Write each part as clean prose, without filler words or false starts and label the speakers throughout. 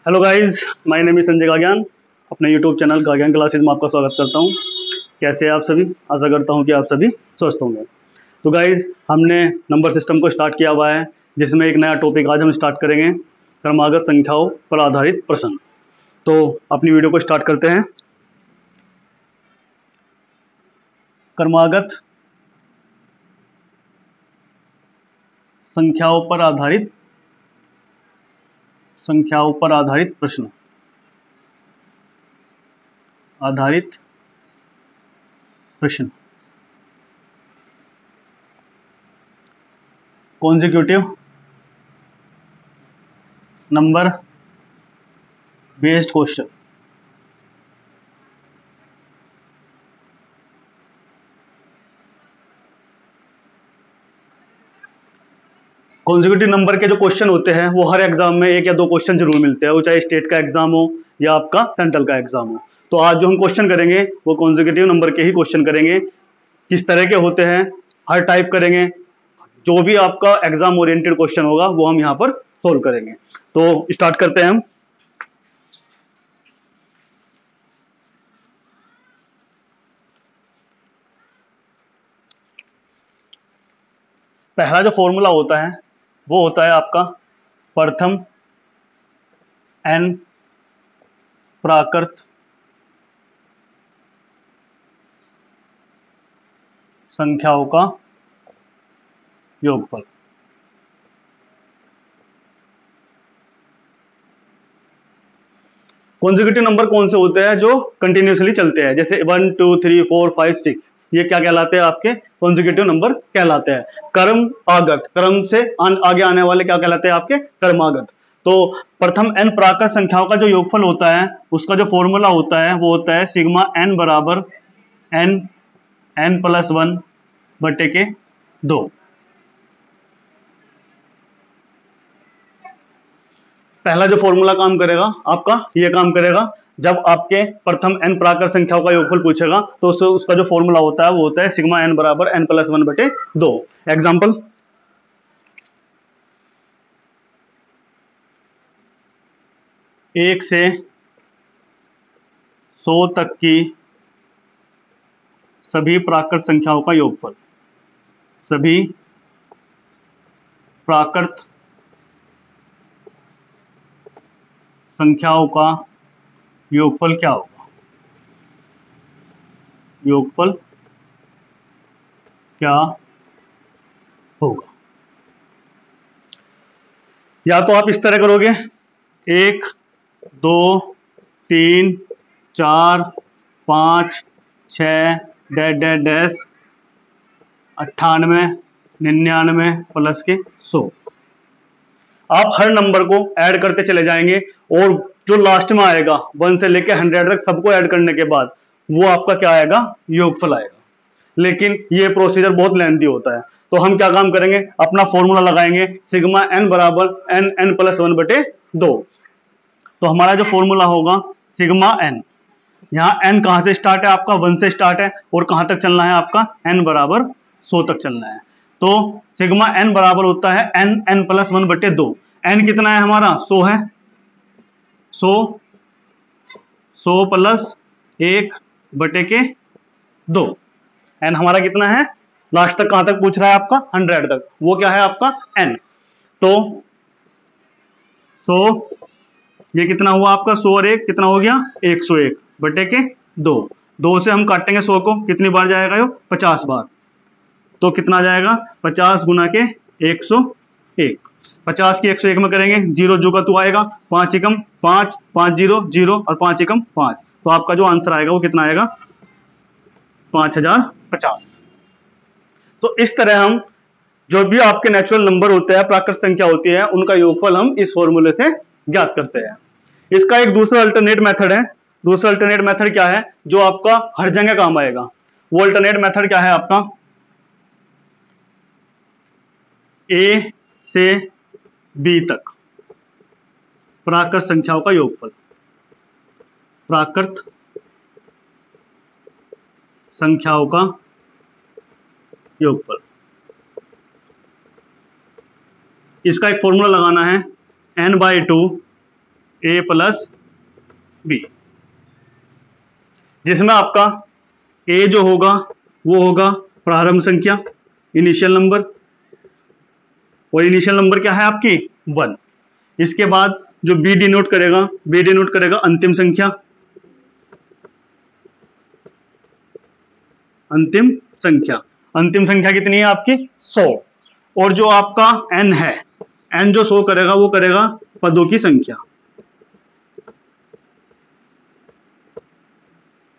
Speaker 1: Hello guys, my name is Sanjay Gagyan. अपने YouTube channel गागयान classes में आपका स्वागत करता हूं। कैसे हैं आप सभी? आशा करता हूं कि आप सभी स्वस्थ होंगे। तो गाइस, हमने नंबर सिस्टम को स्टार्ट किया हुआ है, जिसमें एक नया टॉपिक आज हम स्टार्ट करेंगे, क्रमागत संख्याओं पर आधारित प्रश्न। तो अपनी वीडियो को स्टार्ट करते हैं। क्रमागत संख्याओं पर आधारित प्रश्न। Consecutive number based question. Consecutive number के जो क्वेश्चन होते हैं वो हर एग्जाम में एक या दो क्वेश्चन जरूर मिलते हैं, वो चाहे स्टेट का एग्जाम हो या आपका सेंट्रल का एग्जाम हो। तो आज जो हम क्वेश्चन करेंगे वो कॉन्जिक्यूटिव नंबर के ही क्वेश्चन करेंगे। किस तरह के होते हैं, हर टाइप करेंगे। जो भी आपका एग्जाम ओरिएंटेड क्वेश्चन होगा वो हम यहाँ पर सोल्व करेंगे। तो स्टार्ट करते हैं हम। पहला जो फॉर्मूला होता है वो होता है आपका प्रथम n प्राकृत संख्याओं का योगफल। कॉन्जिक्यूटिव नंबर कौन से होते हैं? जो कंटिन्यूसली चलते हैं, जैसे 1 2 3 4 5 6, ये क्या कहलाते हैं? आपके कॉन्जिक्यूटिव नंबर कहलाते हैं। क्रम आगत, क्रम से आगे आने वाले क्या कहलाते हैं? आपके क्रमागत। तो प्रथम n प्राकृत संख्याओं का जो योगफल होता है उसका जो फॉर्मूला होता है वो होता है सिग्मा n बराबर n+1 बटे के 2। पहला जो फॉर्मूला काम करेगा आपका, ये काम करेगा जब आपके प्रथम n प्राकृत संख्याओं का योगफल पूछेगा तो उसका जो फॉर्मूला होता है वो होता है सिग्मा n बराबर n+1 बटे 2। एग्जाम्पल, एक से 100 तक की सभी प्राकृत संख्याओं का योगफल। सभी प्राकृत संख्याओं का योगफल क्या होगा? योगफल क्या होगा? या तो आप इस तरह करोगे, 1 2 3 4 5 6 डैश 98 99 प्लस के 100। आप हर नंबर को ऐड करते चले जाएंगे और जो लास्ट में आएगा 1 से लेके 100 तक सबको ऐड करने के बाद वो आपका क्या आएगा? योगफल आएगा। लेकिन ये प्रोसीजर बहुत लेंथी होता है, तो हम क्या काम करेंगे? अपना फॉर्मूला लगाएंगे सिग्मा n बराबर n+1 बटे 2। तो हमारा जो फॉर्मूला होगा सिग्मा n, यहाँ n कहां से स्टार्ट है? आपका 1 से स्टार्ट है और कहां तक चलना है? आपका n बराबर 100 तक चलना है। तो सिग्मा n बराबर होता है n+1 बटे 2। n कितना है हमारा? 100 है। 100 प्लस 1 बटे के 2। n हमारा कितना है? लास्ट तक कहां तक पूछ रहा है? आपका 100 तक। वो क्या है? आपका n। तो 100, ये कितना हुआ आपका? 100 और 1 कितना हो गया? 101 बटे के 2। 2 से हम काटेंगे 100 को, कितनी बार जाएगा? यो 50 बार। तो कितना जाएगा? 50 गुना के 101। 50 की 101 में करेंगे, 0 जो का तू आएगा, 5 एकम 5, 5 0 0 और 5 एकम 5। तो आपका जो आंसर आएगा वो कितना आएगा? 5050। तो इस तरह हम जो भी आपके नेचुरल नंबर होते हैं, प्राकृत संख्या होती है, उनका योगफल हम इस फॉर्मूले से ज्ञात करते हैं। इसका एक दूसरा अल्टरनेट मेथड है। दूसरा अल्टरनेट मेथड क्या है जो आपका हर जगह काम आएगा? वो अल्टरनेट मेथड क्या है आपका? ए से बी तक प्राकृत संख्याओं का योगफल। प्राकृत संख्याओं का योगफल, इसका एक फॉर्मूला लगाना है n/2 ए प्लस बी, जिसमें आपका ए जो होगा वो होगा प्रारंभ संख्या, इनिशियल नंबर, और इनिशियल नंबर क्या है आपकी 1। इसके बाद जो बी डिनोट करेगा, बी डिनोट करेगा अंतिम संख्या, अंतिम संख्या, अंतिम संख्या कितनी है आपकी 100। और जो आपका एन है, एन जो शो करेगा वो करेगा पदों की संख्या,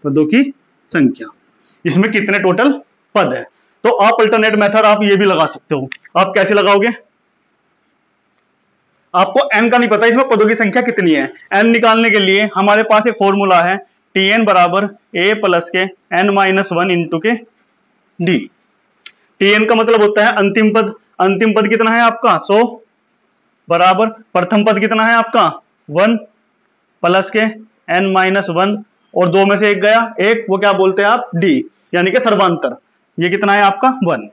Speaker 1: पदों की संख्या, इसमें कितने टोटल पद है। तो आप अल्टरनेट मेथड आप ये भी लगा सकते हो। आप कैसे लगाओगे, आपको एन का नहीं पता, इसमें पदों की संख्या कितनी है। एन निकालने के लिए हमारे पास एक फॉर्मूला है, टी एन बराबर ए प्लस के एन माइनस वन इंटू के डी। टी एन का मतलब होता है अंतिम पद। अंतिम पद कितना है आपका 100 बराबर प्रथम पद कितना है आपका 1 प्लस के एन माइनस वन, और दो में से एक गया, एक वो क्या बोलते हैं आप डी, यानी कि सर्वांतर। ये कितना है आपका 1,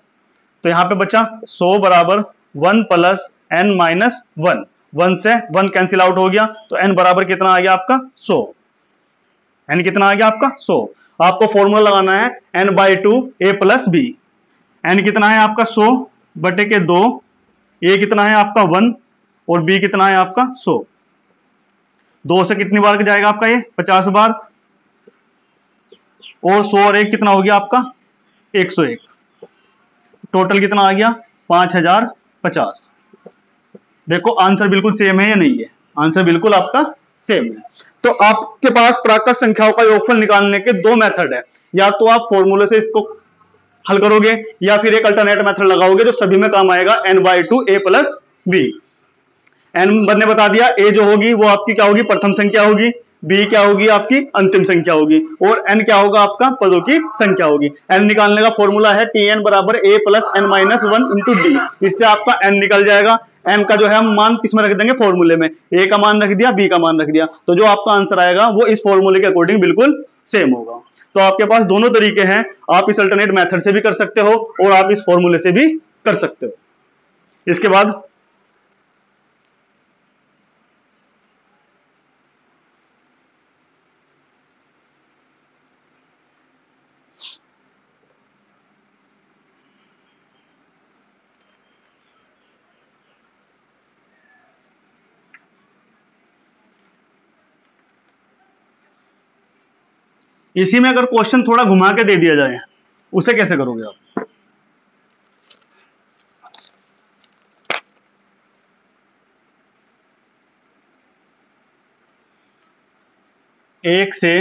Speaker 1: तो यहां पे बचा 100 बराबर 1 प्लस एन माइनस वन, 1 से 1 कैंसिल आउट हो गया, तो एन बराबर कितना आ गया आपका 100। एन कितना आ गया आपका 100। आपको फॉर्मूला लगाना है N by two A plus B. N कितना है आपका 100 बटे के 2, ए कितना है आपका 1 और बी कितना है आपका 100। 2 से कितनी बार जाएगा आपका ये 50 बार, और 100 और 1 कितना हो गया आपका 101। टोटल कितना आ गया 5050। देखो आंसर बिल्कुल सेम है या नहीं है, आंसर बिल्कुल आपका सेम है। तो आपके पास प्राकृत संख्याओं का योगफल निकालने के दो मेथड है, या तो आप फॉर्मूले से इसको हल करोगे या फिर एक अल्टरनेट मेथड लगाओगे जो सभी में काम आएगा, N by two A plus B. N ने बता दिया, ए जो होगी वो आपकी क्या होगी प्रथम संख्या होगी, बी क्या होगी आपकी अंतिम संख्या होगी, और एन क्या होगा आपका पदों की संख्या होगी। एन निकालने का फॉर्मूला है टी एन बराबर a plus n minus one into d. इससे आपका एन निकल जाएगा। एन का जो है हम मान किसमें रख देंगे फॉर्मूले में, ए का मान रख दिया, बी का मान रख दिया, तो जो आपका आंसर आएगा वो इस फॉर्मूले के अकॉर्डिंग बिल्कुल सेम होगा। तो आपके पास दोनों तरीके हैं, आप इस अल्टरनेट मेथड से भी कर सकते हो और आप इस फॉर्मूले से भी कर सकते हो। इसके बाद इसी में अगर क्वेश्चन थोड़ा घुमा के दे दिया जाए, उसे कैसे करोगे आप। एक से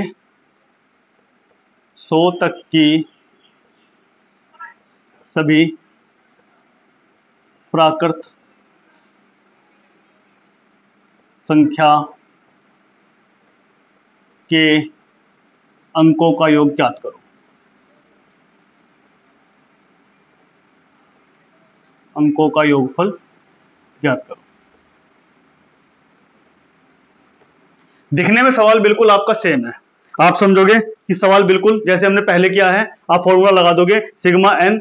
Speaker 1: 100 तक की सभी प्राकृत संख्या के अंकों का योग ज्ञात करो। अंकों का योगफल ज्ञात करो। दिखने में सवाल बिल्कुल आपका सेम है, आप समझोगे कि सवाल बिल्कुल जैसे हमने पहले किया है, आप फॉर्मूला लगा दोगे सिग्मा एन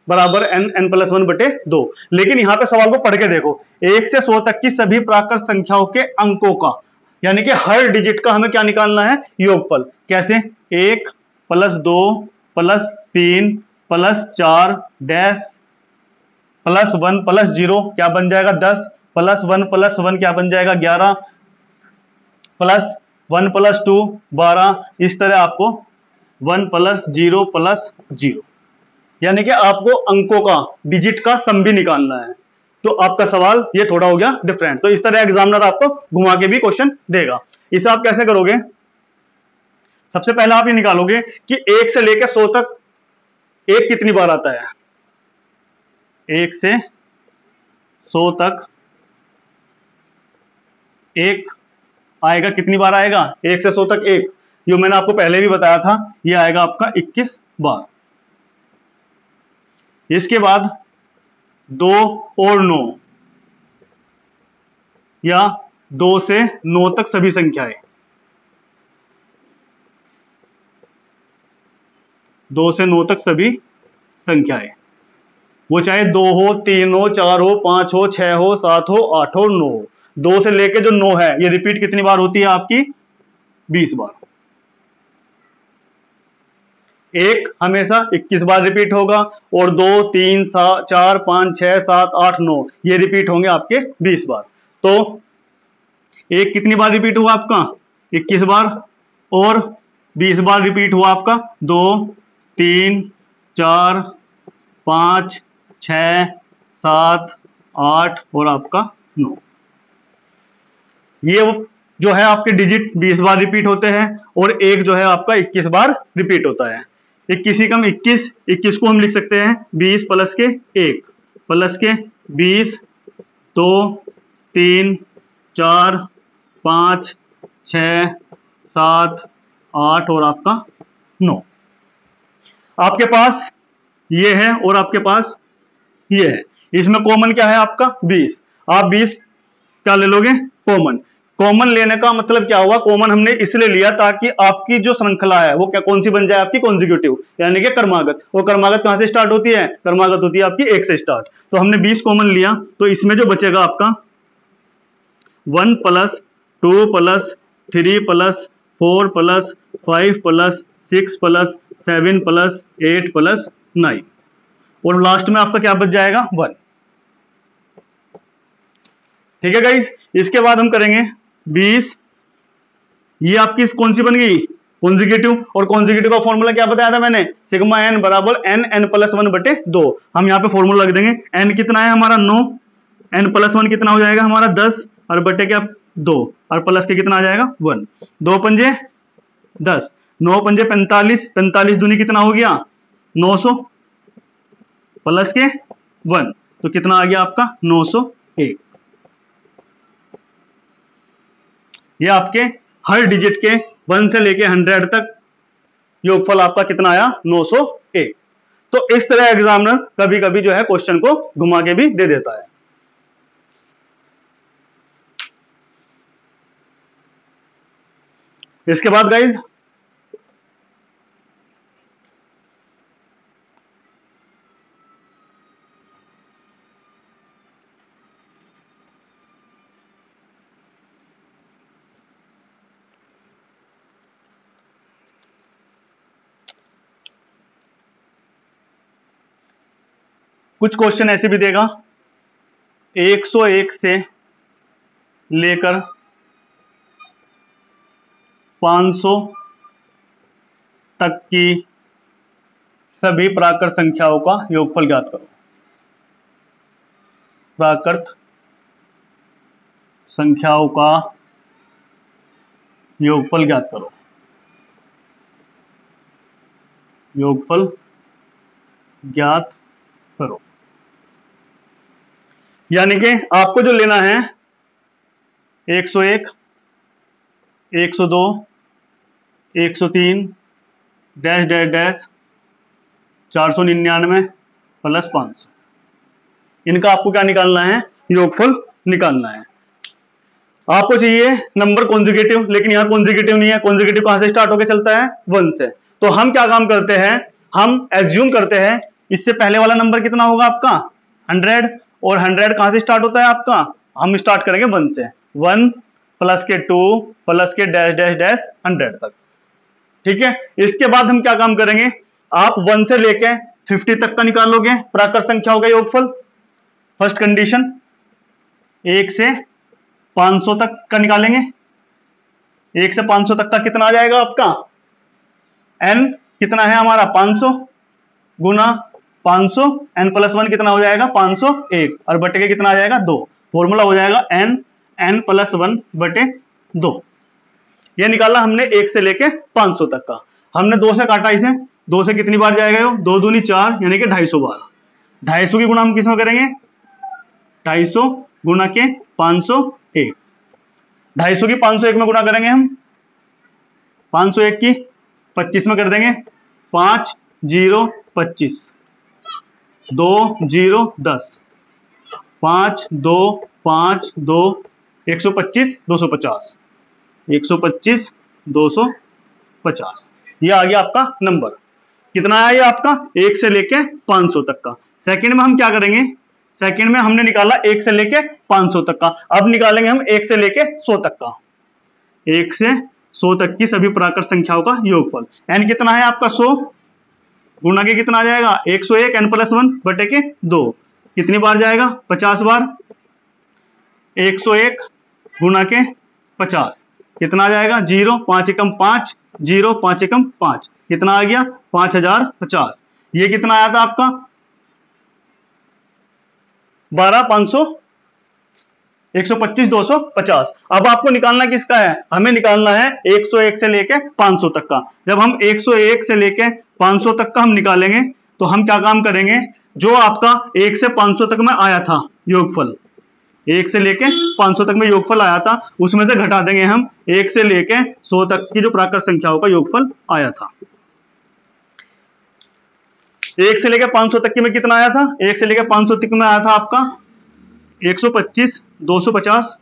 Speaker 1: बराबर एन एन प्लस वन बटे 2। लेकिन यहां पे सवाल को पढ़ के देखो, 1 से 100 तक की सभी प्राकृत संख्याओं के अंकों का, यानी कि हर डिजिट का हमें क्या निकालना है योगफल। कैसे, 1 plus 2 plus 3 plus 4 dash plus 1 plus 0 क्या बन जाएगा 10, प्लस 1 क्या बन जाएगा 11, प्लस 1 प्लस 2 12। इस तरह आपको 1 प्लस 0 प्लस 0, यानी कि आपको अंकों का डिजिट का सम भी निकालना है। तो आपका सवाल ये थोड़ा हो गया डिफरेंट। तो इस तरह एग्जामिनर आपको घुमा के भी क्वेश्चन देगा। इसे आप कैसे करोगे, सबसे पहले आप ये निकालोगे कि 1 से लेकर 100 तक एक कितनी बार आता है। 1 से 100 तक एक आएगा, कितनी बार आएगा 1 से 100 तक एक, जो मैंने आपको पहले भी बताया था, ये आएगा आपका 21 बार। इसके बाद 2 और 9, या 2 से 9 तक सभी संख्याएं, 2 से 9 तक सभी संख्याएं, वो चाहे 2 हो 3 हो 4 हो 5 हो 6 हो 7 हो 8 हो 9 हो, 2 से लेके जो 9 है ये रिपीट कितनी बार होती है आपकी? 20 बार। 1 हमेशा 21 बार रिपीट होगा और 2 3 4 5 6 7 8 9 ये रिपीट होंगे आपके 20 बार। तो 1 कितनी बार रिपीट हुआ आपका? 21 बार, और 20 बार रिपीट हुआ आपका 2 3 4 5 6 7 8 और आपका 9। ये जो है आपके डिजिट 20 बार रिपीट होते हैं और 1 जो है आपका 21 बार रिपीट होता है। 21 ही कम 21 को हम लिख सकते हैं 20 प्लस के 1 प्लस के 20 2 3 4 5 6 7 8 और आपका 9। आपके पास ये है और आपके पास ये है, इसमें कॉमन क्या है आपका? 20। आप 20 क्या ले लोगे? कॉमन। कॉमन लेने का मतलब क्या हुआ? कॉमन हमने इसलिए लिया ताकि आपकी जो श्रृंखला है वो क्या कौन सी बन जाए? आपकी कॉन्जिक्यूटिव, यानी कि क्रमागत। और क्रमागत कहां से स्टार्ट होती है? क्रमागत होती है आपकी 1 से स्टार्ट। तो हमने 20 कॉमन लिया, तो इसमें जो बचेगा आपका 1 plus 2 plus 3 plus 4 plus 5 plus 6 plus 7 plus 8 plus 9 और लास्ट में आपका क्या बच जाएगा? 1। ठीक है गाइस। इसके बाद हम करेंगे 20, ये आपकी कौन सी बन गई? कॉन्जिक्यूटिव। और कॉन्जिक्यूटिव का फॉर्मूला क्या बताया था मैंने? सिग्मा n बराबर n प्लस 1 बटे 2। हम यहाँ पे फॉर्मूला रख देंगे। n कितना है हमारा? 9। n प्लस 1 कितना हो जाएगा हमारा? 10 और बटे क्या? 2 और प्लस के कितना आ जाएगा? 1। 2 पंजे 10, 9 पंजे 45, 45 दूनी कितना हो गया? 900 प्लस के 1, तो कितना आ गया आपका? 901। ये आपके हर डिजिट के 1 से लेके 100 तक योगफल आपका कितना आया? 901। तो इस तरह एग्जामिनर कभी कभी जो है क्वेश्चन को घुमा के भी दे देता है। इसके बाद गाइज कुछ क्वेश्चन ऐसे भी देगा 101 से लेकर 500 तक की सभी प्राकृत संख्याओं का योगफल ज्ञात करो। प्राकृत संख्याओं का योगफल ज्ञात करो। योगफल ज्ञात करो, यानी कि आपको जो लेना है 101, 102, 103 डैश डैश डैश 499 प्लस 500, इनका आपको क्या निकालना है? योगफल निकालना है। आपको चाहिए नंबर कॉन्जिक्यूटिव, लेकिन यहां कॉन्जिक्यूटिव नहीं है। कॉन्जिक्यूटिव कहां से स्टार्ट होकर चलता है? 1 से। तो हम क्या काम करते हैं? हम एज्यूम करते हैं इससे पहले वाला नंबर कितना होगा आपका? 100, और 100 कहां से स्टार्ट होता है आपका? हम स्टार्ट करेंगे 1 से। 1 प्लस के 2 प्लस के डैश डैश डैश 100 तक। ठीक है। इसके बाद हम क्या काम करेंगे? आप 1 से लेके 50 तक का निकालोगे प्राकृत संख्याओं का योगफल। फर्स्ट कंडीशन 1 से 500 तक का निकालेंगे। 1 से 500 तक का कितना आ जाएगा आपका? n कितना है हमारा? 500 गुना 500, n प्लस 1 कितना हो जाएगा? 501 और बटे के कितना आ जाएगा? 2। फॉर्मूला हो जाएगा n प्लस 1 बटे 2। ये निकाला हमने 1 से लेके 500 तक का। हमने 2 से काटा इसे, 2 से कितनी बार जाएगा? 2 दूनी 4, यानी कि 250 बार। 250 की गुणा हम किस में करेंगे? 250 गुना के 501। 250 की 501 में गुणा करेंगे हम। 501 की 25 में कर देंगे। 5 0 25, 2 0 10, 5 2 5 2 125 250, 125 250। ये आ गया आपका नंबर। कितना आया ये आपका? 1 से लेके 500 तक का। सेकंड में हम क्या करेंगे? सेकंड में हमने निकाला 1 से लेके 500 तक का, अब निकालेंगे हम 1 से लेके 100 तक का। 1 से 100 तक की सभी प्राकृत संख्याओं का योगफल। n कितना है आपका 100, गुणा के कितना आ जाएगा 101 n + 1 बटे के 2, कितनी बार जाएगा 50 बार। 101 गुणा के 50 कितना आ जाएगा 0, 5 एकम 5, 0, 5 एकम 5, कितना आ गया 5050। ये कितना आया था आपका 12500, 125 250। अब आपको निकालना किसका है, हमें निकालना है 101 से लेके 500 तक का। जब हम 101 से लेके 500 तक का हम निकालेंगे तो हम क्या काम करेंगे, जो आपका 1 से 500 तक में आया था योगफल, 1 से लेके 500 तक में योगफल आया था, उसमें से घटा देंगे हम 1 से लेके 100 तक की जो प्राकृत संख्याओं का योगफल आया था। 1 से लेके 500 तक की में कितना आया था, 1 से लेके 500 तक में आया था आपका 125 250,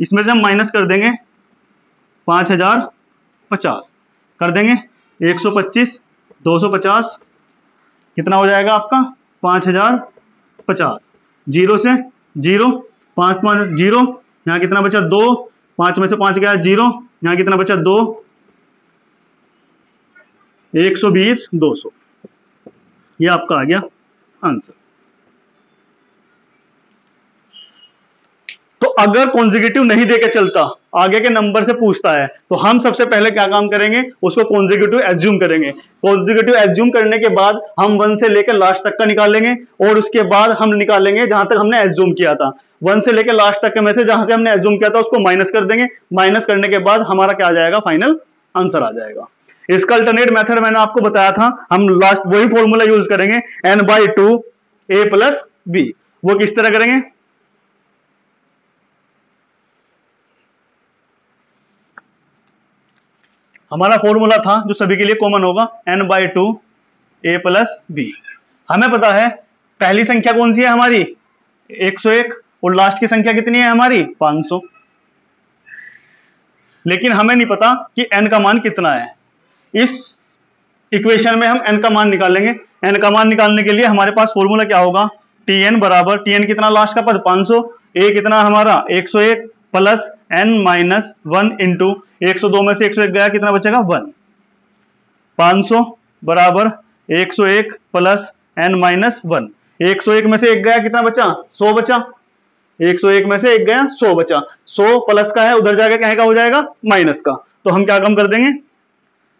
Speaker 1: इसमें से हम माइनस कर देंगे 5050, कर देंगे 125 250, कितना हो जाएगा आपका 5050। 0 से 0, 5 5 0, यहाँ कितना बचा 2, 5 में से 5 गया 0, यहाँ कितना बचा 2, 120 200, ये आपका आ गया आंसर। तो अगर कॉन्जिक्यूटिव नहीं देके चलता, आगे के नंबर से पूछता है, तो हम सबसे पहले क्या काम करेंगे, उसको कॉन्जिक्यूटिव एज्यूम करेंगे। कॉन्जिक्यूटिव एज्यूम करने के बाद हम 1 से लेकर लास्ट तक का निकालेंगे, और उसके बाद हम निकालेंगे जहां तक हमने एज्यूम किया था। 1 से लेकर लास्ट तक के में से जहां से हमने एज्यूम किया था उसको माइनस कर देंगे। माइनस करने के बाद हमारा क्या आ जाएगा, फाइनल आंसर आ जाएगा। इसका अल्टरनेट मेथड मैंने आपको बताया था, हम लास्ट वही फॉर्मूला यूज करेंगे n/2 a + b। वो किस तरह करेंगे, हमारा फॉर्मूला था जो सभी के लिए कॉमन होगा, n/2 a + b। हमें पता है पहली संख्या कौन सी है हमारी 101, और लास्ट की संख्या कितनी है हमारी 500, लेकिन हमें नहीं पता कि n का मान कितना है। इस इक्वेशन में हम n का मान निकालेंगे। n का मान निकालने के लिए हमारे पास फॉर्मूला क्या होगा, tn बराबर, tn कितना लास्ट का पद 500, a कितना हमारा 101 प्लस n माइनस 1 इंटू 102 में से 101 गया, कितना बचेगा 1। 500 बराबर 101 प्लस n माइनस 1, 101 में से 1 गया, कितना बचा 100 बचा, 101 में से 1 गया 100 बचा। 100 प्लस का है, उधर जाके क्या का हो जाएगा माइनस का, तो हम क्या कम कर देंगे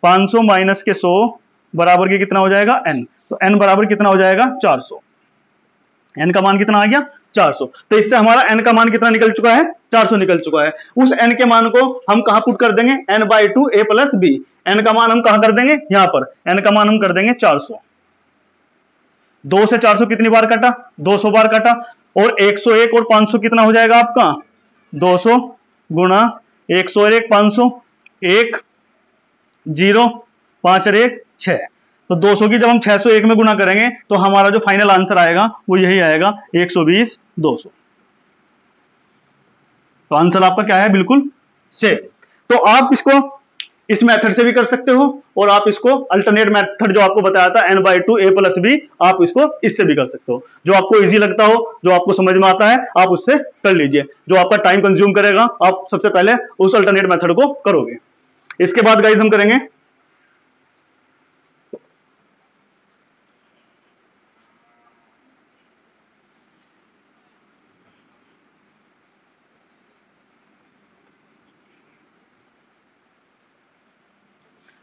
Speaker 1: 500 माइनस के 100 बराबर के कितना हो जाएगा n, तो n बराबर कितना हो जाएगा 400। n का मान कितना आ गया 400। तो इससे हमारा n का मान कितना निकल चुका है, 400 निकल चुका है। उस n के मान को हम कहां पुट कर देंगे, n/2 a + b। n का मान हम कहां कर देंगे, यहां पर n का मान हम कर देंगे 400। 2 से 400 कितनी बार कटा, 200 बार कटा, और 101 और 500 कितना हो जाएगा आपका 200 गुणा 101 500, 1 0 5 और 1 6। तो 200 की जब हम 601 में गुणा करेंगे तो हमारा जो फाइनल आंसर आएगा वो यही आएगा 120 200। तो आंसर आपका क्या है, बिल्कुल सेम। तो आप इसको इस मेथड से भी कर सकते हो, और आप इसको अल्टरनेट मेथड जो आपको बताया था n/2 a + b, आप इसको इससे भी कर सकते हो। जो आपको इजी लगता हो, जो आपको समझ में आता है, आप उससे कर लीजिए। जो आपका टाइम कंज्यूम करेगा, आप सबसे पहले उस अल्टरनेट मेथड को करोगे। इसके बाद गाइस हम करेंगे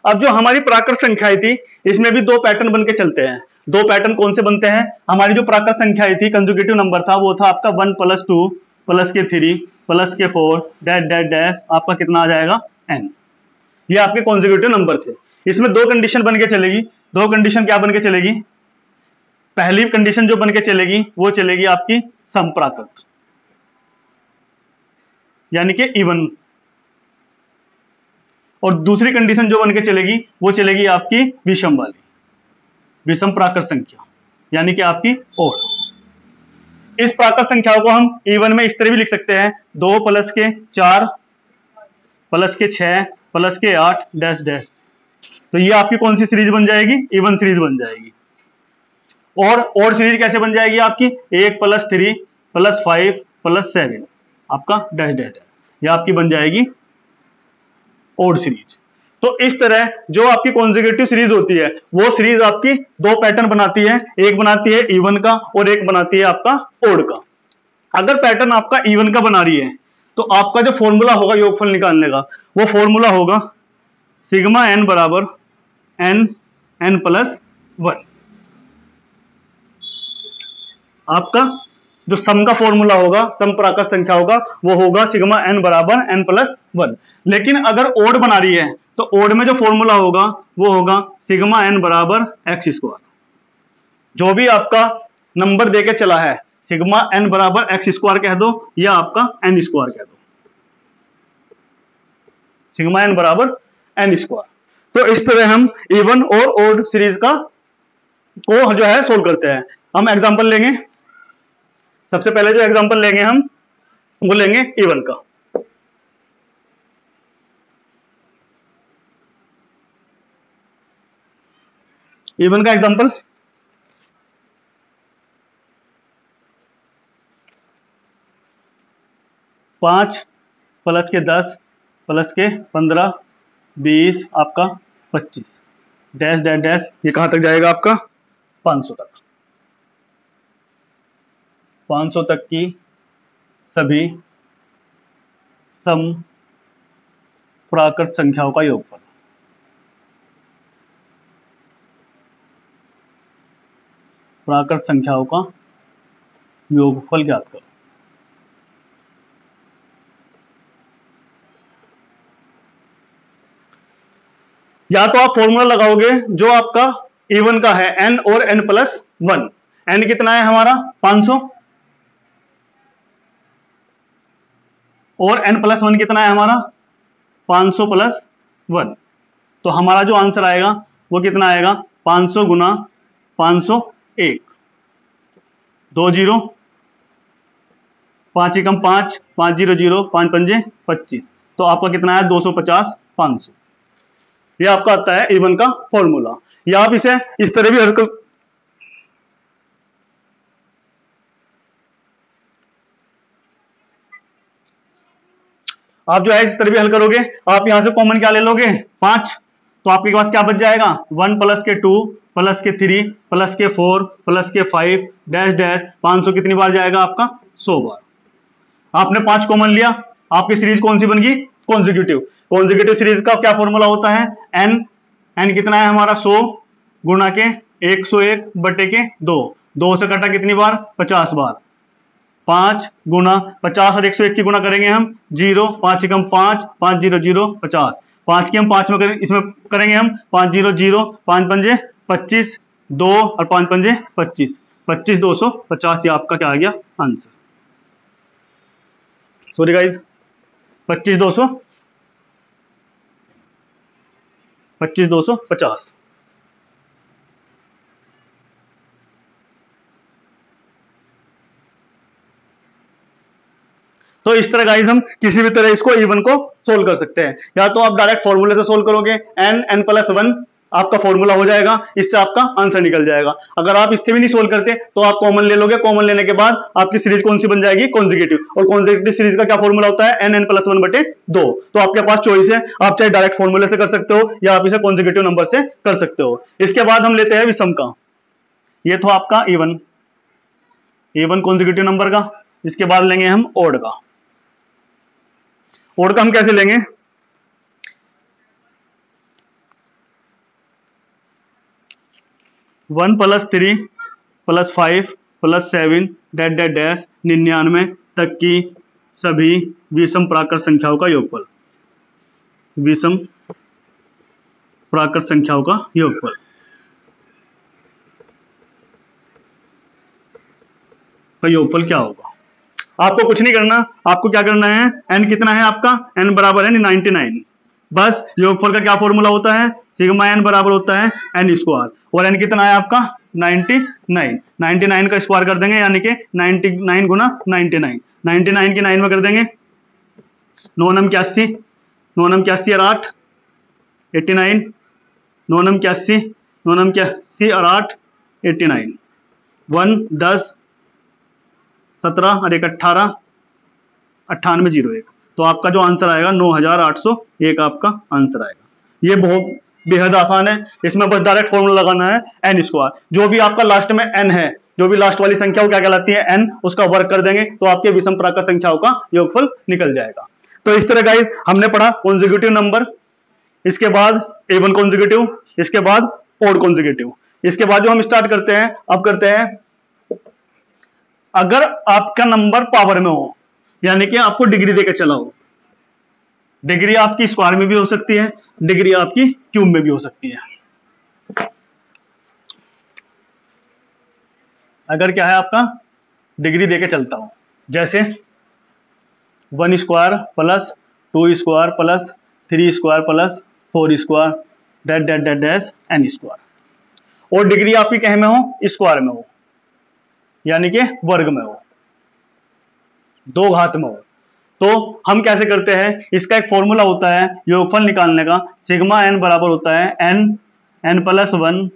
Speaker 1: अब जो हमारी प्राकृत संख्याएं थी, इसमें भी 2 पैटर्न बन के चलते हैं। 2 पैटर्न कौन से बनते हैं, हमारी जो प्राकृत संख्याएं थी, कंजुगेटिव नंबर था, वो था आपका 1 + 2 + के 3 + के 4 डैश डैश डैश, आपका कितना आ जाएगा n। ये आपके कंजुगेटिव नंबर थे। इसमें 2 कंडीशन बन के चलेगी। 2 कंडीशन क्या बन के चलेगी, पहली कंडीशन जो बन के चलेगी वो चलेगी आपकी समप्राकृत, यानी कि इवन, और दूसरी कंडीशन जो बन के चलेगी वो चलेगी आपकी विषम वाली, विषम प्राकृत संख्या, यानी कि आपकी ओड। इस प्राकृत संख्याओं को हम इवन में इस तरह भी लिख सकते हैं, 2 + के 4 + के 6 + के 8 डैश डैश। तो ये आपकी कौन सी सीरीज बन जाएगी, इवन सीरीज बन जाएगी। और ओड सीरीज कैसे बन जाएगी आपकी, 1 + 3 + 5 + 7 आपका डैश डैश डैश, ये आपकी बन जाएगी ओड सीरीज। तो इस तरह जो आपकी कॉन्जिक्यूटिव सीरीज होती है वो सीरीज आपकी दो पैटर्न बनाती है, एक बनाती है इवन का और एक बनाती है आपका ओड का। अगर पैटर्न आपका इवन का बना रही है तो आपका जो फॉर्मूला होगा योगफल निकालने का, वो फॉर्मूला होगा सिग्मा n बराबर n + 1। आपका जो सम का फॉर्मूला होगा, सम प्राकृत संख्या होगा, वो होगा सिग्मा n बराबर n + 1। लेकिन अगर ओड बना रही है तो ओड में जो फॉर्मूला होगा वो होगा सिग्मा n बराबर x²। जो भी आपका नंबर देके चला है सिग्मा n बराबर x² कह दो या आपका n² कह दो, सिग्मा n बराबर n²। तो इस तरह हम इवन और ओड सीरीज का को जो है सोल्व करते हैं। हम एग्जांपल लेंगे, सबसे पहले जो एग्जांपल लेंगे हम वो लेंगे इवन का। इवन का एग्जांपल, पांच प्लस के 10 प्लस के 15 20 आपका 25 डैश डैश डैश, ये कहां तक जाएगा आपका 500 तक। 500 तक की सभी सम प्राकृत संख्याओं का योगफल। प्राकृत संख्याओं का योगफल ज्ञात करो। या तो आप फॉर्मूला लगाओगे जो आपका इवन का है n और n + 1। n कितना है हमारा 500 और n + 1 कितना है हमारा 500 + 1। तो हमारा जो आंसर आएगा वो कितना आएगा 500 गुना 501, 2 0 5 एकम 5 5 0 0 5 पंजे 25। तो आपका कितना है 250 500। ये आपका आता है इवन का फॉर्मूला। या आप इसे इस तरह भी हल कर, आप जो है इस तरह भी हल करोगे। आप यहां से कॉमन क्या ले लोगे 5, तो आपके पास क्या बच जाएगा 1 + के 2 + के 3 + के 4 + के 5 डैश डैश 500 कितनी बार जाएगा आपका 100 बार। आपने 5 कॉमन लिया, आपकी सीरीज कौन सी बन गई कॉन्जिक्यूटिव। कॉन्जिक्यूटिव सीरीज का क्या फॉर्मूला होता है n कितना है हमारा 100 गुणा के 101 बटे के 2, 2 से कटा कितनी बार 50 बार, 5 गुना 50 और 101 की गुणा करेंगे हम 0 5 एकम 5 5 0 0 50, 5 की हम 5 में करें, इसमें करेंगे हम 5 0 0 5 पंजे 25, 2 और 5 पंजे 25 25 250। ये आपका क्या आ गया आंसर। Sorry guys 25 250। तो इस तरह गाइज हम किसी भी तरह इसको इवन को सोल्व कर सकते हैं। या तो आप डायरेक्ट फॉर्मूले से सोल्व करोगे n + 1 आपका फॉर्मूला हो जाएगा, इससे आपका आंसर निकल जाएगा। अगर आप इससे भी नहीं सोल्व करते तो आप कॉमन ले लोगे, कॉमन लेने के बाद आपकी सीरीज कौन सी बन जाएगी कॉन्जिक्यूटिव। और कॉन्जिक्यूटिव सीरीज का क्या फॉर्मूला होता है n + 1 बटे 2। तो आपके पास चॉइस है, आप चाहे डायरेक्ट फॉर्मूले से कर सकते हो या आप इसे कॉन्जिक्यूटिव नंबर से कर सकते हो। इसके बाद हम लेते हैं विषम का। ये तो आपका इवन कॉन्जिक्यूटिव नंबर का। इसके बाद लेंगे हम ओड का। ओड का हम कैसे लेंगे, वन + 3 + 5 + 7 डैश डैश डैश 99 तक की सभी विषम प्राकृत संख्याओं का योगफल। विषम प्राकृत संख्याओं का योगफल क्या होगा। आपको कुछ नहीं करना, आपको क्या करना है n कितना है आपका n बराबर है 99। बस योगफल का क्या फॉर्मूला होता है सिग्मा n बराबर होता है n²। और n कितना है आपका 99 का स्क्वायर कर देंगे यानी कि 99 गुना 99 की 9 में कर देंगे 9 9 81 9 9 81 और 8 89 9 9 81 9 9 81 और 8 89 1 10 17 और 1 18 9801। तो आपका जो आंसर आएगा 9801 आपका आंसर आएगा। ये बहुत बेहद आसान है, इसमें बस डायरेक्ट फॉर्मूला लगाना है एन स्क्वायर। जो भी आपका लास्ट में एन है, जो भी लास्ट वाली संख्या क्या कहलाती है एन, उसका वर्क कर देंगे तो आपके विषम प्राकृत संख्याओं का योगफल निकल जाएगा। तो इस तरह गाइस हमने पढ़ा कॉन्जिक्यूटिव नंबर, इसके बाद इवन कॉन्जिक्यूटिव, इसके बाद ऑड कॉन्जिक्यूटिव। इसके बाद जो हम स्टार्ट करते हैं, अब करते हैं अगर आपका नंबर पावर में हो, यानी कि आपको डिग्री देकर चला हो। डिग्री आपकी स्क्वायर में भी हो सकती है, डिग्री आपकी क्यूब में भी हो सकती है। अगर क्या है आपका डिग्री देके चलता हूं, जैसे 1 square plus 2 square plus 3 square plus 4 square dot dot dot dash N square. और डिग्री आपकी कहे में हो, स्क्वायर में हो, यानी कि वर्ग में हो, 2 घात में हो। तो हम कैसे करते हैं, इसका एक फॉर्मूला होता है योगफल निकालने का। सिग्मा एन बराबर होता है N plus 1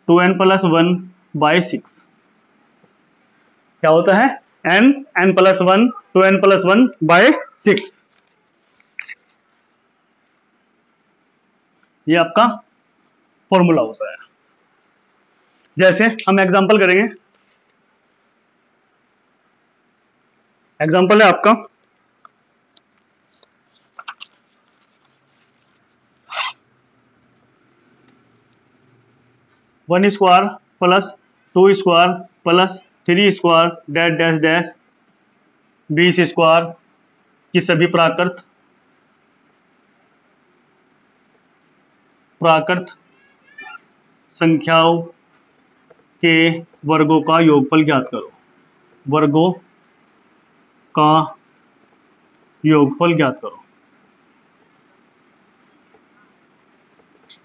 Speaker 1: 2n plus 1 by 6। क्या होता है n plus 1 2n plus 1 by 6। ये आपका फॉर्मूला होता है। जैसे हम एग्जांपल करेंगे, एग्जांपल है आपका 1 square plus 2 square plus 3 square dash dash dash 20 square की सभी प्राकृत संख्याओं के वर्गों का योगफल ज्ञात करो। वर्गों का योगफल ज्ञात करो।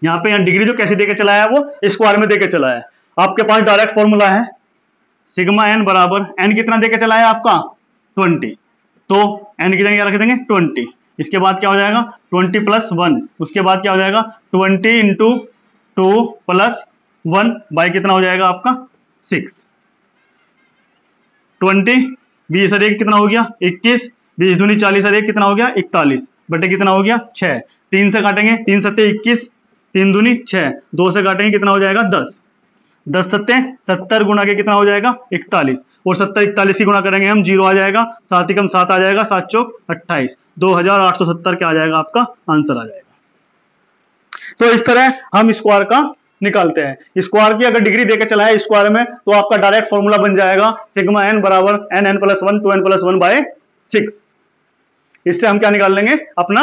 Speaker 1: यहाँ डिग्री जो कैसे देके चला है, वो स्क्वायर में देके चला है। आपके पास डायरेक्ट फॉर्मूला है सिग्मा एन बराबर, एन कितना देके चला है आपका 20, तो एन की जगह क्या रख देंगे 20। इसके बाद क्या हो जाएगा 20 प्लस 1, उसके बाद क्या हो जाएगा 20 इंटू 2 प्लस 1 बाई कितना हो जाएगा आपका 6। 20 20 और 1 कितना हो गया 21, 20 दूनी 40 और 1 कितना हो गया 41 बटे कितना हो गया 6। 3 से काटेंगे 3 सत्ते 21, 3 दूनी 6, 2 से काटेंगे कितना हो जाएगा 10, 10 सत्ते 70 गुणा के कितना हो जाएगा 41, और 70 41 की गुणा करेंगे हम 0 आ जाएगा, 7 ही कम 7 आ जाएगा, 7 चौक 28, 2870 क्या आ जाएगा आपका आंसर आ जाएगा। तो इस तरह हम स्क्वायर का निकालते हैं। स्क्वायर की अगर डिग्री देकर चला है स्क्वायर में, तो आपका डायरेक्ट फॉर्मूला बन जाएगा सिग्मा एन बराबर N plus 1 2n plus 1 by 6। इससे हम क्या निकाल लेंगे, अपना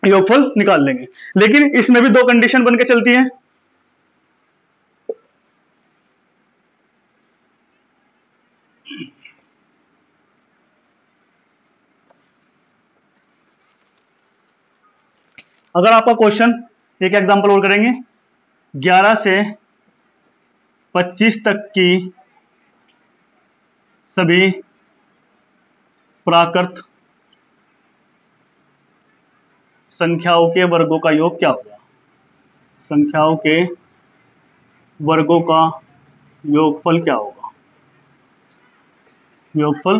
Speaker 1: योगफल निकाल लेंगे। लेकिन इसमें भी 2 कंडीशन बन के चलती है। अगर आपका क्वेश्चन, एक एग्जांपल और करेंगे, 11 से 25 तक की सभी प्राकृत संख्याओं के वर्गों का योग क्या होगा। संख्याओं के वर्गों का योगफल क्या होगा, योगफल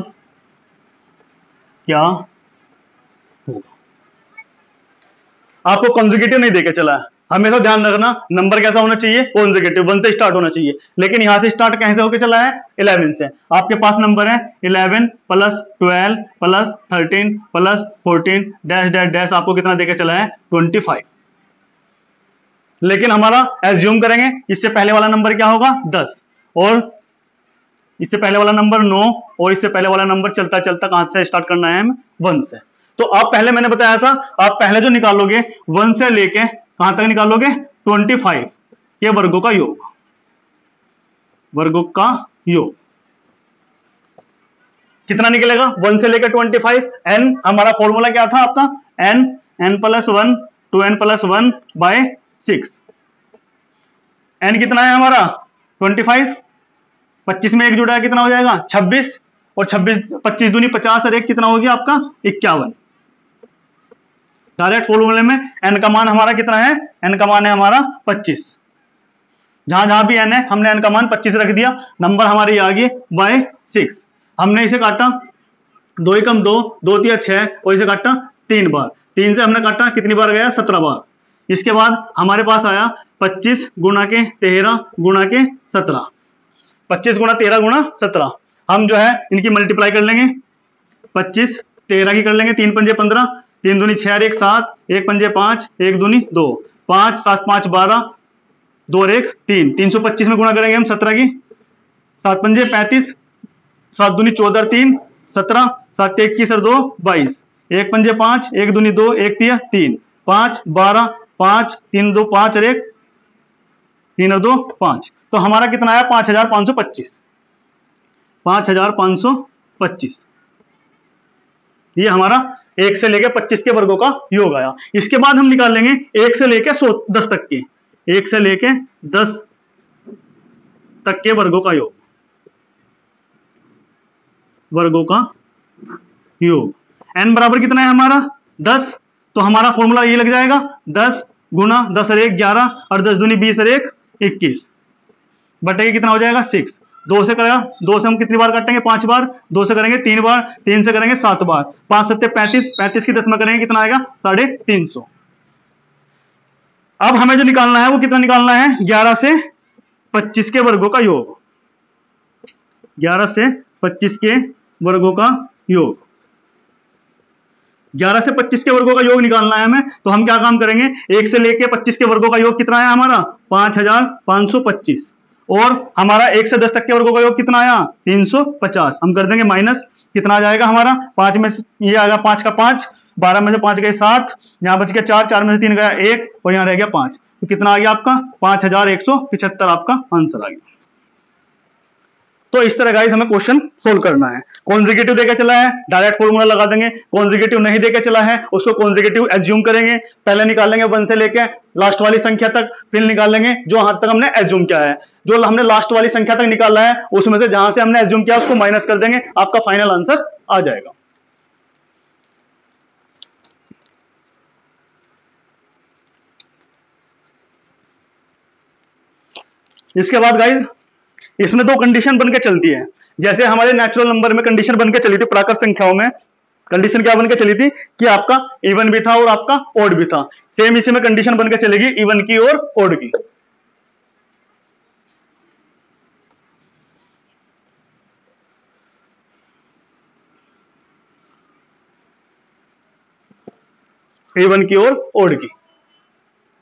Speaker 1: क्या होगा। आपको कॉन्जिक्यूटिव नहीं देके चला है, हमेशा ध्यान रखना नंबर कैसा होना चाहिए, कॉन्जिक्यूटिव 1 से स्टार्ट होना चाहिए। लेकिन यहां से स्टार्ट कैसे होकर चला है 11 से। आपके पास नंबर है 11 plus 12 plus 13 plus 14 dash dash dash, आपको कितना देके चला है 25। लेकिन हमारा एज्यूम करेंगे इससे पहले वाला नंबर क्या होगा 10, और इससे पहले वाला नंबर 9, और इससे पहले वाला नंबर चलता चलता कहां से स्टार्ट करना है 1 से। तो आप पहले मैंने बताया था, आप पहले जो निकालोगे 1 से लेके कहां तक निकालोगे 25 के वर्गों का योग, वर्गों का योग कितना निकलेगा 1 से लेकर 25। एन हमारा फॉर्मूला क्या था आपका N plus 1 2n plus 1 by 6। N कितना है हमारा 25, 25 में 1 जुड़ा है कितना हो जाएगा 26, और 26 25 दूनी 50 और 1 कितना हो गया आपका 51। डायरेक्ट फॉर्मूले में एन का मान हमारा कितना है, एन का मान है हमारा 25। जहां जहां भी n है हमने n का मान 25 रख दिया, नंबर हमारे ये आ गए बाय 6। हमने इसे काटा 2 एकम 2, 2 तिया 6 और इसे काटा 3 बार, 3 से हमने काटा कितनी बार गया 17 बार। इसके बाद हमारे पास आया 25 गुणा के 13 गुणा के 17, 25 गुणा 13 गुणा 17। हम जो है इनकी मल्टीप्लाई कर लेंगे, 25 13 की कर लेंगे, 3 पंजे 15, 3 दूनी 6 और 1 7, 1 पंजे 5, 1 दूनी 2, 5 7 5 12, 2 और 1 3, 325 में गुणा करेंगे हम 17 की, 7 पंजे 35, 7 दूनी 14 और 3 17, 7 21 और 2 22, 1 पंजे 5, 1 दूनी 2, 1 तिया 3, 5 12, 5 3 2 5 और 1 3 और 2 5। तो हमारा कितना आया 5525, 5525। ये हमारा 1 से लेके 25 के वर्गों का योग आया। इसके बाद हम निकाल लेंगे 1 से लेके 10 तक के, 1 से लेके 10 तक के वर्गों का योग, वर्गों का योग। n बराबर कितना है हमारा 10, तो हमारा फॉर्मूला ये लग जाएगा 10 गुना 10 और 1 11 और 10 दूनी 20 और 1 21 बटे के कितना हो जाएगा 6। 2 से करेगा, 2 से हम कितनी बार काटेंगे 5 बार, 2 से करेंगे 3 बार, 3 से करेंगे 7 बार, 5 7 35, 35 की 10 में करेंगे कितना आएगा 350। अब हमें जो निकालना है वो कितना निकालना है 11 से 25 के वर्गों का योग, 11 से 25 के वर्गों का योग, 11 से 25 के वर्गों का योग निकालना है हमें। तो हम क्या काम करेंगे, 1 से लेके 25 के वर्गों का योग कितना है हमारा 5525, और हमारा 1 से 10 तक के वर्गों का योग कितना आया 350। हम कर देंगे माइनस, कितना आ जाएगा हमारा 5 में से ये आएगा 5 का 5, 12 में से 5 गए 7, यहाँ बच गया 4, 4 में से 3 गया 1 और यहाँ रह गया 5, तो कितना आ गया आपका 5175 आपका आंसर आ गया। तो इस तरह गाइस हमें क्वेश्चन सोल्व करना है। कॉन्जिक्यूटिव देके चला है डायरेक्ट फॉर्मूला लगा देंगे, कॉन्जिक्यूटिव नहीं देके चला है उसको कॉन्जिक्यूटिव एज्यूम करेंगे, पहले निकालेंगे 1 से लेके लास्ट वाली संख्या तक, फिर निकालेंगे जो हाथ तक हमने एज्यूम किया है, जो हमने लास्ट वाली संख्या तक निकाला है उसमें से जहां से हमने एज्यूम किया उसको माइनस कर देंगे, आपका फाइनल आंसर आ जाएगा। इसके बाद गाइस इसमें 2 कंडीशन बन के चलती है, जैसे हमारे नेचुरल नंबर में कंडीशन बन के चली थी, प्राकृत संख्याओं में कंडीशन क्या बन के चली थी कि आपका इवन भी था और आपका ओड भी था, सेम इसी में कंडीशन बन के चलेगी इवन की और ओड की। इवन की और ओड की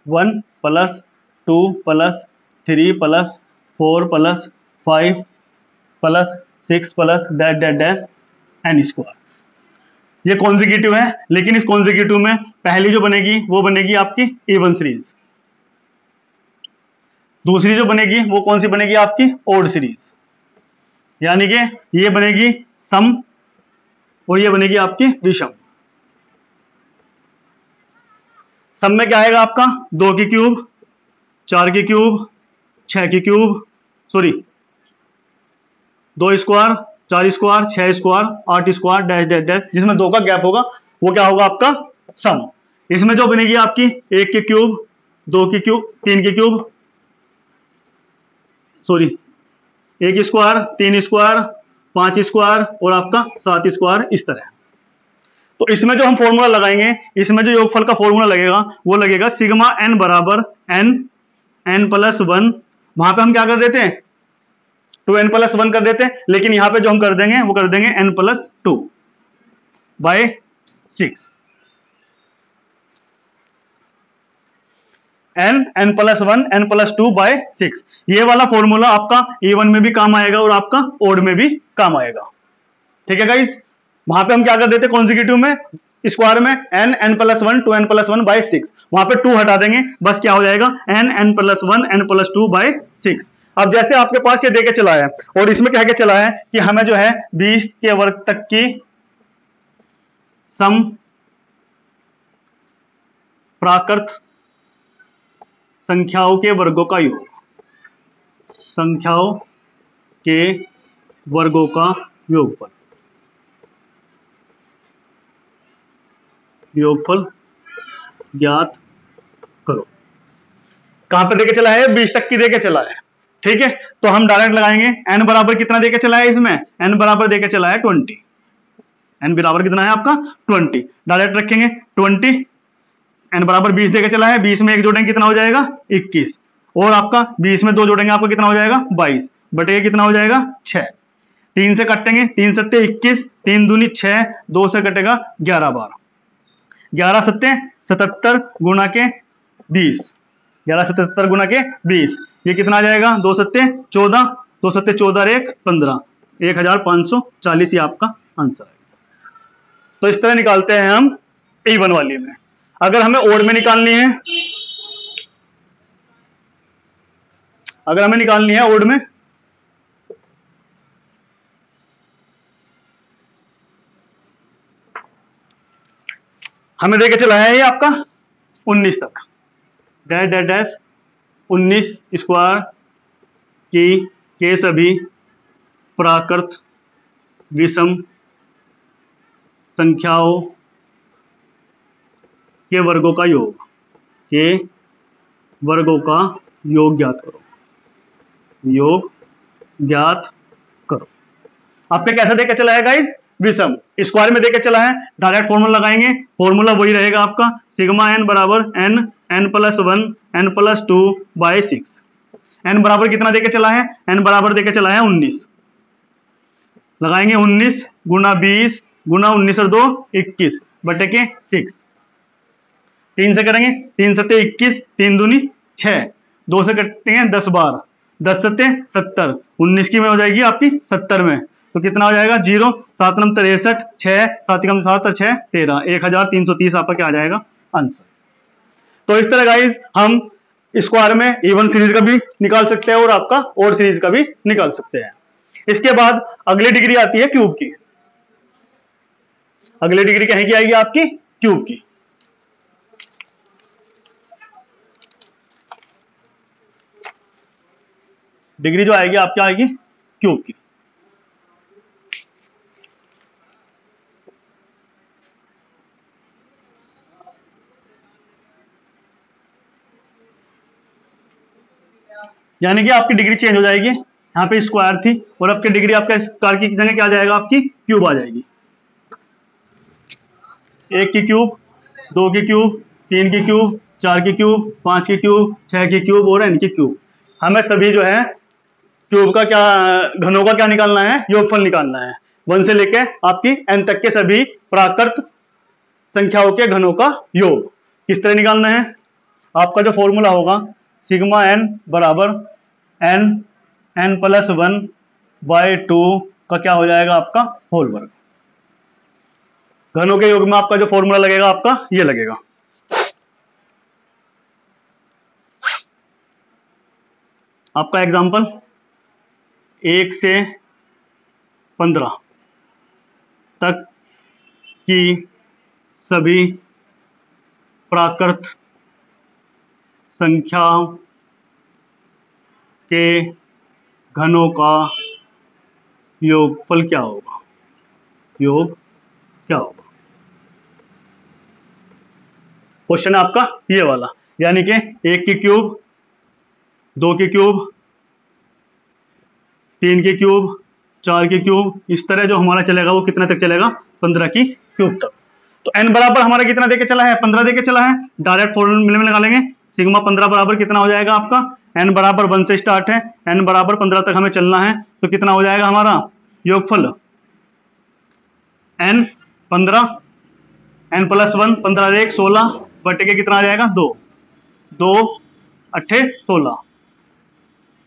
Speaker 1: 1 + 2 + 3 + 4 + 5 + 6 + dash dash dash n square. ये कॉन्जिक्यूटिव है, लेकिन इस कॉन्जिक्यूटिव में पहली जो बनेगी वो बनेगी आपकी इवन सीरीज, दूसरी जो बनेगी वो कौन सी बनेगी आपकी ओड सीरीज, यानी कि ये बनेगी सम और ये बनेगी आपकी विषम। सम में क्या आएगा आपका 2 की क्यूब, 4 की क्यूब, 6 की cube, sorry 2 square, 4 square, 6 square, 8 square dash dash dash, जिसमें 2 का गैप होगा वो क्या होगा आपका सम। इसमें जो बनेगी आपकी 1 की क्यूब, 2 की क्यूब, 3 की cube, sorry 1 square, 3 square, 5 square और आपका 7 स्क्वायर, इस तरह। तो इसमें जो हम फॉर्मूला लगाएंगे, इसमें जो योगफल का फॉर्मूला लगेगा वो लगेगा सिग्मा n बराबर n + 1, वहां पे हम क्या कर देते हैं 2n + 1 कर देते हैं, लेकिन यहां पे जो हम कर देंगे वो कर देंगे n + 2 / 6, n + 1 n + 2 / 6। ये वाला फॉर्मूला आपका इवन में भी काम आएगा और आपका ओड में भी काम आएगा, ठीक है गाइस। वहां पे हम क्या कर देते कॉन्जिक्यूटिव में स्क्वायर में n + 1 2n + 1 / 6, वहां पे 2 हटा देंगे, बस क्या हो जाएगा n + 1 n + 2 / 6। अब जैसे आपके पास ये देके चला है और इसमें कह के चला है कि हमें जो है 20 के वर्ग तक की सम प्राकृत संख्याओं के वर्गों का योग, संख्याओं के वर्गों का योगफल, योगफल ज्ञात करो। कहां पे देके चला है, 20 तक की देके चला है। ठीक है, तो हम डायरेक्ट लगाएंगे। n बराबर कितना देके चला है इसमें, n बराबर देके चला है 20। n बराबर कितना है आपका 20, डायरेक्ट रखेंगे 20। n बराबर 20 देके चला है, 20 में एक जोड़ेंगे कितना हो जाएगा 21, और आपका 20 में 2 जोड़ेंगे आपका कितना हो जाएगा 22, बटे कितना हो जाएगा 6। 3 से काटेंगे, 3 सत्ते 21, 3 दूनी 6, 2 से कटेगा 11 बार, 11 सत्ते 77 गुना के 20, 11 से 77 गुना के 20, ये कितना आ जाएगा 2 सत्ते 14, 2 सत्ते 14 1 15, 1540 ये आपका आंसर है। तो इस तरह निकालते हैं हम इवन वाली में। अगर हमें ओड में निकालनी है, अगर हमें निकालनी है ओड में, हमें देके चला है ये आपका 19 तक, डैश डैश डैश 19 स्क्वायर की के सभी प्राकृत विषम संख्याओं के वर्गों का योग, के वर्गों का योग ज्ञात करो, योग ज्ञात करो। आपके कैसे देके चला है गाइस, विषम, स्क्वायर में देके चला है, डायरेक्ट फॉर्मूला लगाएंगे, फॉर्मूला वही रहेगा आपका सिग्मा n बराबर n n plus 1 n plus 2 by 6। n बराबर कितना देके चला है, n बराबर देके चला है 19, लगाएंगे 19 गुना 20 गुना 19 और 2 21 बटे के 6, 3 से करेंगे, 3 सत्ते 21, 3 दूनी 6, 2 से कटेंगे 10 बार, 10 सत्ते 70, 19 की में हो जाएगी आपकी 70 में, तो कितना हो जाएगा 0, 7 नम 63, 6 7 कम 7 6 13, 1330 आपका क्या आ जाएगा आंसर। तो इस तरह गाइस हम स्क्वायर में इवन सीरीज का भी निकाल सकते हैं और आपका ओड सीरीज का भी निकाल सकते हैं। इसके बाद अगली डिग्री आती है क्यूब की, अगली डिग्री कहीं की आएगी आपकी क्यूब की। डिग्री जो आएगी आपकी आएगी क्यूब की। यानी कि आपकी डिग्री चेंज हो जाएगी, यहाँ पे स्क्वायर थी और आपकी डिग्री आपका स्क्वायर की जगह क्या आ जाएगा आपकी क्यूब आ जाएगी। 1 की क्यूब, 2 की क्यूब, 3 की क्यूब, 4 की क्यूब, 5 की क्यूब, 6 की क्यूब और n की क्यूब। हमें सभी जो है क्यूब का क्या, घनों का क्या निकालना है, योगफल निकालना है। 1 से लेके आपकी n तक के सभी प्राकृत संख्याओं के घनों का योग। किस तरह निकालना है, आपका जो फॉर्मूला होगा सिग्मा n बराबर n n प्लस 1 बाय 2 का क्या हो जाएगा आपका होल वर्ग। घनों के योग में आपका जो फॉर्मूला लगेगा आपका ये लगेगा। आपका एग्जांपल 1 से 15 तक की सभी प्राकृत संख्याओं के घनों का योगफल क्या होगा, योग क्या होगा। क्वेश्चन है आपका ये वाला, यानी कि 1 की क्यूब, 2 की क्यूब, 3 की क्यूब, 4 की क्यूब, इस तरह जो हमारा चलेगा वो कितने तक चलेगा 15 की क्यूब तक। तो n बराबर हमारा कितना देके चला है 15 देके चला है, डायरेक्ट फॉर्मूले में लगा लेंगे सिग्मा 15 बराबर कितना हो जाएगा आपका, n बराबर 1 से स्टार्ट है, n बराबर 15 तक हमें चलना है, तो कितना हो जाएगा हमारा योगफल n 15 n प्लस 1 15 1 16 बटे के कितना आ जाएगा 2 2 8 16,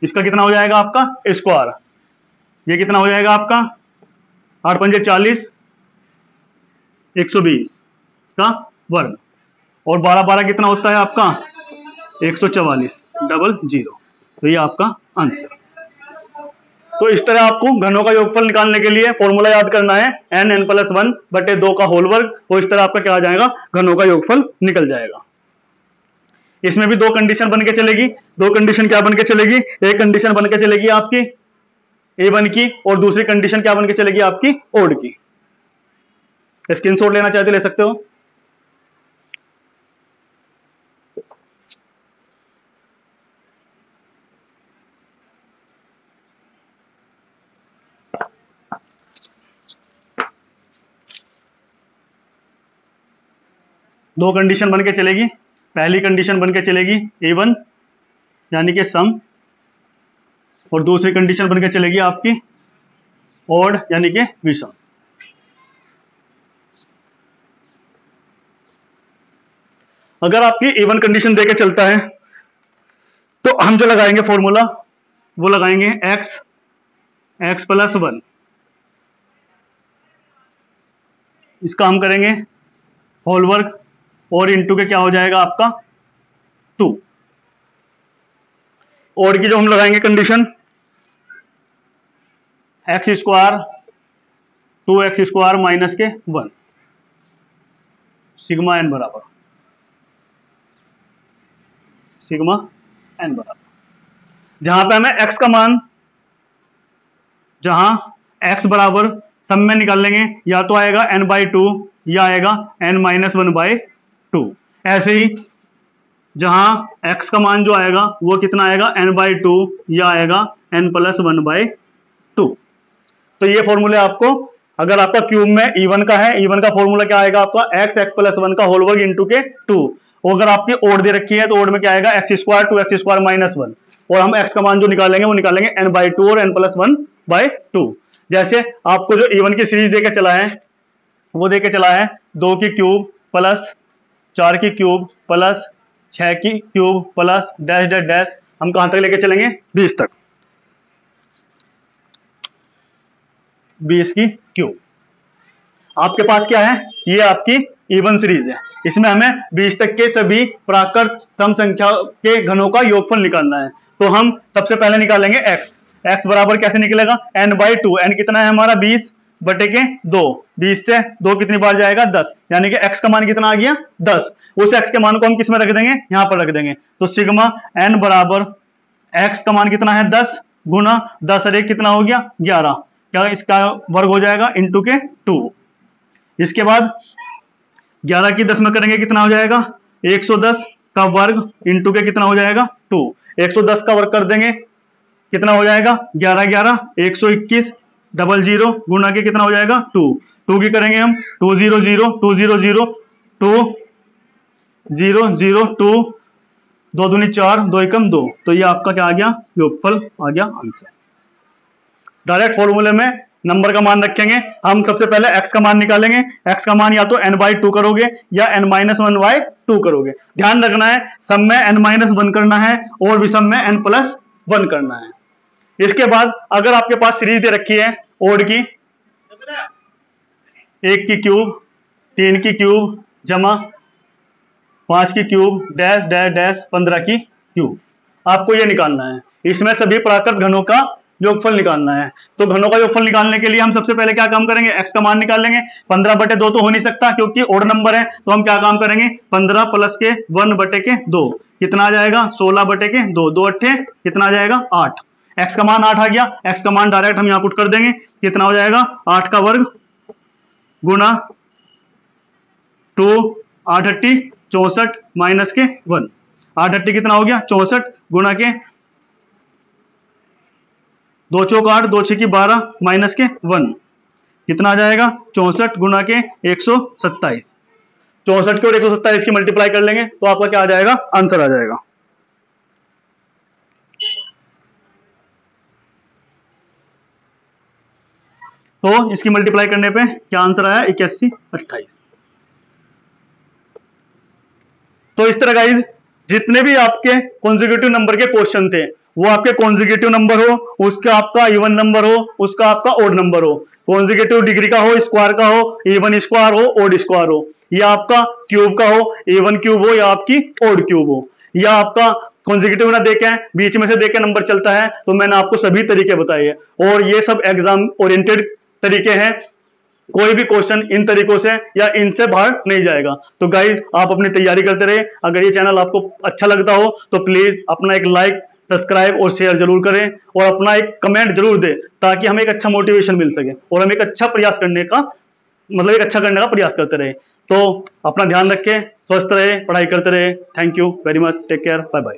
Speaker 1: इसका कितना हो जाएगा आपका स्क्वायर, ये कितना हो जाएगा आपका 8 पंजे 40 120 का वर्ग, और 12 12 कितना होता है आपका 144 डबल जीरो, तो ये आपका आंसर। तो इस तरह आपको घनों का योगफल निकालने के लिए फॉर्मूला याद करना है n n प्लस 1 बटे 2 का होल वर्ग, और इस तरह आपका क्या आ जाएगा घनों का योगफल निकल जाएगा। इसमें भी दो कंडीशन बन के चलेगी, दो कंडीशन क्या बन के चलेगी, एक कंडीशन बन के चलेगी आपकी A1 की और दूसरी कंडीशन क्या बन के चलेगी आपकी ओड की। स्क्रीनशॉट लेना चाहते ले सकते हो। दो कंडीशन बन के चलेगी। पहली कंडीशन बन के चलेगी इवन यानी कि सम, और दूसरी कंडीशन बन के चलेगी आपकी ऑड यानी कि विषम। अगर आपकी इवन कंडीशन देके चलता है तो हम जो लगाएंगे फॉर्मूला वो लगाएंगे x प्लस 1, इसका हम करेंगे होल वर्ग और इंटू के क्या हो जाएगा आपका 2। और की जो हम लगाएंगे condition x square 2x square minus के 1 सिग्मा n बराबर जहां पे हमें x का मान, जहां x बराबर सब में निकाल लेंगे, या तो आएगा n/2 या आएगा n-1/2। ऐसे ही जहां x का मान जो आएगा वो कितना आएगा n/2 या आएगा n+1/2। तो ये फॉर्मूले आपको, अगर आपका क्यूब में इवन का है, इवन का फॉर्मूला क्या आएगा आपका x प्लस 1 का होल वर्ग इंटू के 2। और अगर आपकी ओड दे रखी है तो ओड में क्या आएगा x square 2x square minus 1, और हम x का मान जो निकालेंगे वो निकालेंगे n/2 और n+1/2। जैसे आपको जो इवन की सीरीज देके चला है वो देके चला है 2 की क्यूब प्लस 4 की क्यूब प्लस 6 की cube plus dash dash dash, हम कहां तक लेके चलेंगे 20 तक, 20 की क्यूब। आपके पास क्या है, ये आपकी इवन सीरीज है, इसमें हमें 20 तक के सभी प्राकृत सम संख्या के घनों का योगफल निकालना है। तो हम सबसे पहले निकालेंगे x बराबर कैसे निकलेगा n/2, n कितना है हमारा 20 बटे के 2, 20 से 2 कितनी बार जाएगा 10, यानी कि x का मान कितना आ गया 10। उस x के मान को हम किस में रख देंगे, यहां पर रख देंगे। तो सिग्मा n बराबर x का मान कितना है 10 गुना 10 और 1 कितना हो गया 11, क्या इसका वर्ग हो जाएगा इंटू के 2। इसके बाद 11 की 10 में करेंगे कितना हो जाएगा 110 का वर्ग इंटू के कितना हो जाएगा 2। 110 का वर्ग कर देंगे कितना हो जाएगा 11 11 121 00 गुना के कितना हो जाएगा 2। 2 की करेंगे हम 2 0 0 2 0 0 2 0 0 2 2 दूनी 4 2 एकम 2। तो ये आपका क्या आ गया योगफल आ गया आंसर। डायरेक्ट फॉर्मूले में नंबर का मान रखेंगे, हम सबसे पहले x का मान निकालेंगे। x का मान या तो n/2 करोगे या n-1/2 करोगे। ध्यान रखना है सम में n-1 करना है और विषम में n+1 करना है। इसके बाद अगर आपके पास सीरीज दे रखी है ओड की 1 की क्यूब 3 की क्यूब जमा 5 की क्यूब डैश डैश डैश 15 की क्यूब, आपको ये निकालना है। इसमें सभी प्राकृत घनों का योगफल निकालना है। तो घनों का योगफल निकालने के लिए हम सबसे पहले क्या काम करेंगे, x का मान निकाल लेंगे। 15 बटे 2 तो हो नहीं सकता क्योंकि ओड नंबर है, तो हम क्या काम करेंगे 15 प्लस के 1 बटे के 2 कितना आ जाएगा 16 बटे के 2, 2 अट्ठे कितना आ जाएगा 8। x का मान 8 आ गया, x का मान डायरेक्ट हम यहाँ पुट कर देंगे, कितना हो जाएगा 8 का वर्ग गुना 2 8 अट्ठी 64 माइनस के 1, 8 अट्ठी कितना हो गया 64 गुना के 2 चौक 8 2 6 की 12 माइनस के 1 कितना आ जाएगा 64 गुना के 127। 64 के और 127 की मल्टीप्लाई कर लेंगे तो आपका क्या आ जाएगा आंसर आ जाएगा। तो इसकी मल्टीप्लाई करने पे क्या आंसर आया 81 28। तो इस तरह गाइज जितने भी आपके कॉन्जिक्यूटिव नंबर के क्वेश्चन थे वो आपके कॉन्जिक्यूटिव नंबर हो, उसका आपका इवन नंबर हो, उसका आपका ओड नंबर हो, कॉन्जिक्यूटिव डिग्री का हो, स्क्वायर का हो, इवन स्क्वायर हो, ओड स्क्वायर हो, या आपका क्यूब का हो, इवन क्यूब हो या आपकी ओड क्यूब हो, या आपका कॉन्जिक्यूटिव ना देके बीच में से देके नंबर चलता है, तो मैंने आपको सभी तरीके बताए हैं और ये सब एग्जाम ओरिएंटेड तरीके हैं। कोई भी क्वेश्चन इन तरीकों से या इनसे बाहर नहीं जाएगा। तो गाइज आप अपनी तैयारी करते रहे। अगर ये चैनल आपको अच्छा लगता हो तो प्लीज अपना एक लाइक सब्सक्राइब और शेयर जरूर करें और अपना एक कमेंट जरूर दें ताकि हमें एक अच्छा मोटिवेशन मिल सके और हम एक अच्छा प्रयास करने का एक अच्छा करने का प्रयास करते रहे। तो अपना ध्यान रखें, स्वस्थ रहे, पढ़ाई करते रहे। Thank you very much, take care, bye bye.